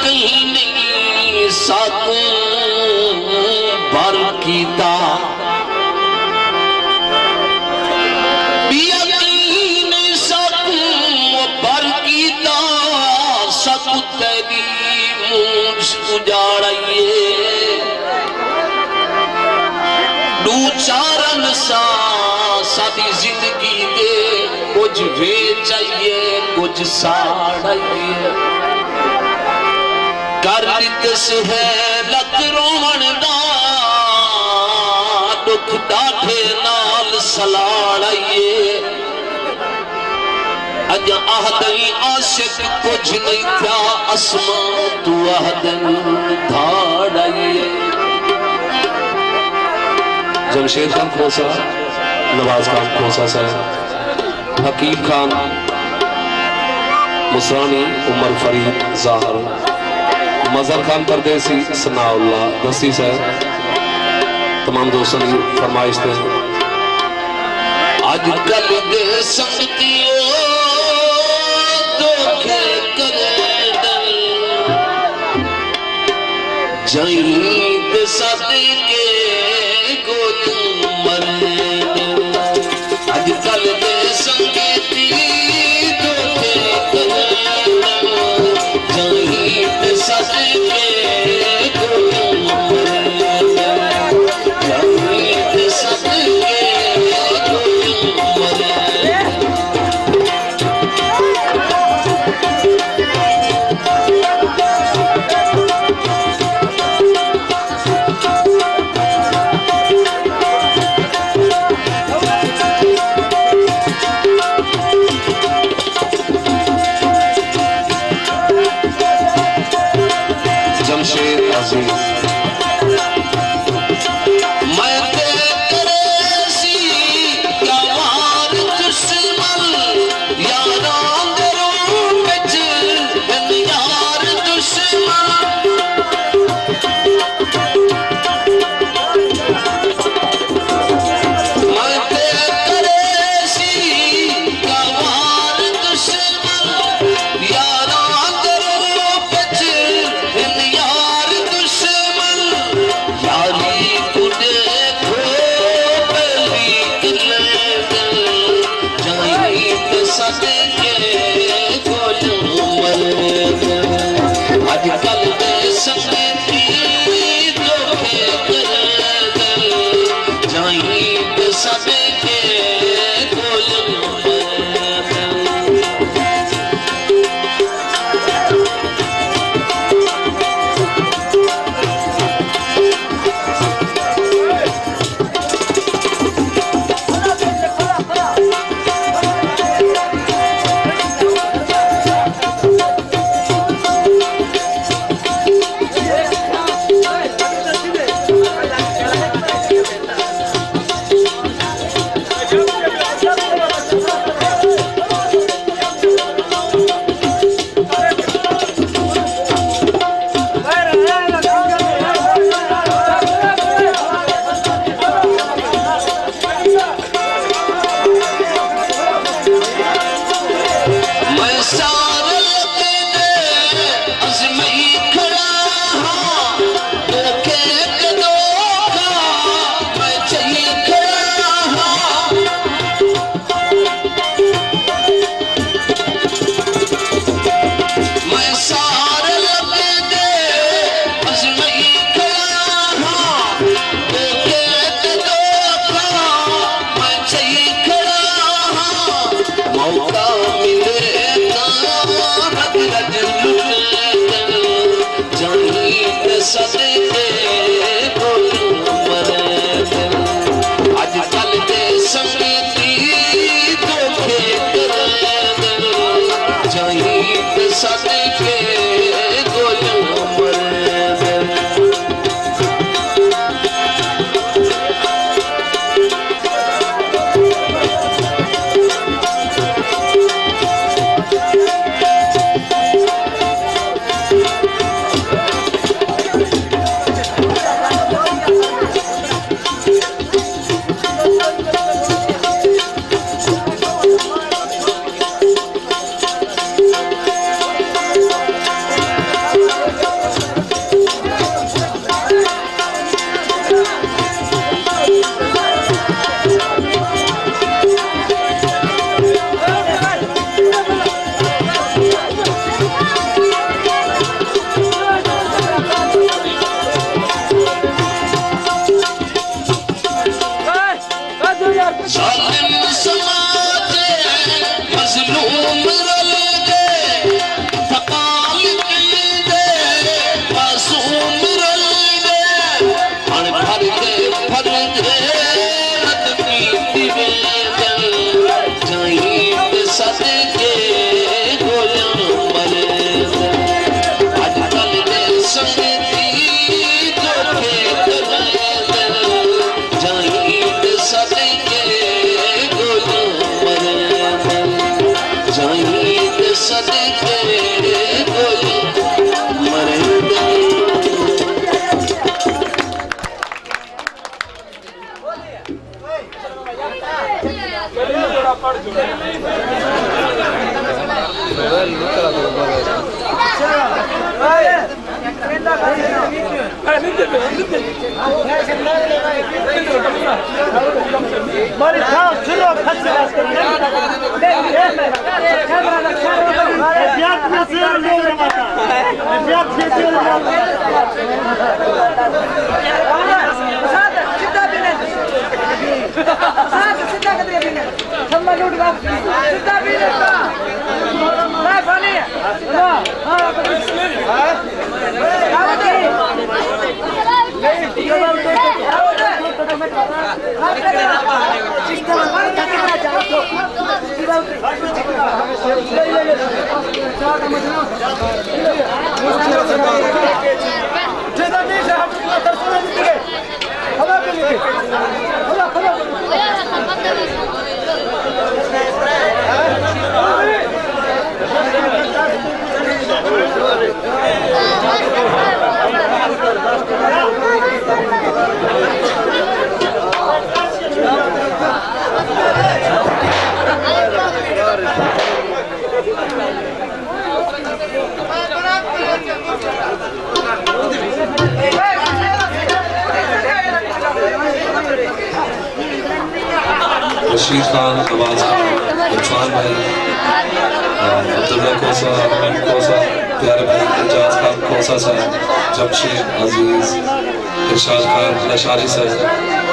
कहीं नहीं साथ भर कीता तेरी मूंछ उजाड़िए दू चारन सा सादी जिंदगी दे कुछ बेचाइए कुछ साड़िए कर दिस है लक रोवण दा दुख डाठे नाल सलाड़िए अज आहदई आशिक कुछ नहीं था असमा तू आहदन धाड़िए। जमशेद खान खोसा, नवाज खान खोसा साहब, हकीम खान मुसरानी, उमर फरीद ज़ाहर, मजहर खान परदेसी, सनाउल्ला दस्ती साहब, तमाम दोस्तों की फरमाइश थे। आज कल दे संगतियों जईद सदके को मरे अजकल दे संगीती धोखे जईद सदके को मरे जईद सदके को मरे। मारी खाओ सुनो खच्चे बियात में शेर लोग रमाता बियात में शेर रमाता साथ सीधा बिने साथ सीधा कदरे बिने थम्मा लूट गा सीधा बिने का मैं पानी हां हां रशीद खान, नवाज खान, इरफान भाई, अब्दुल्ला कोसा, अमीन कोसा, प्यारे भाई एजाज खान कोसा साहब, जमशेद अजीज, इरशाद खान लशारी साहब,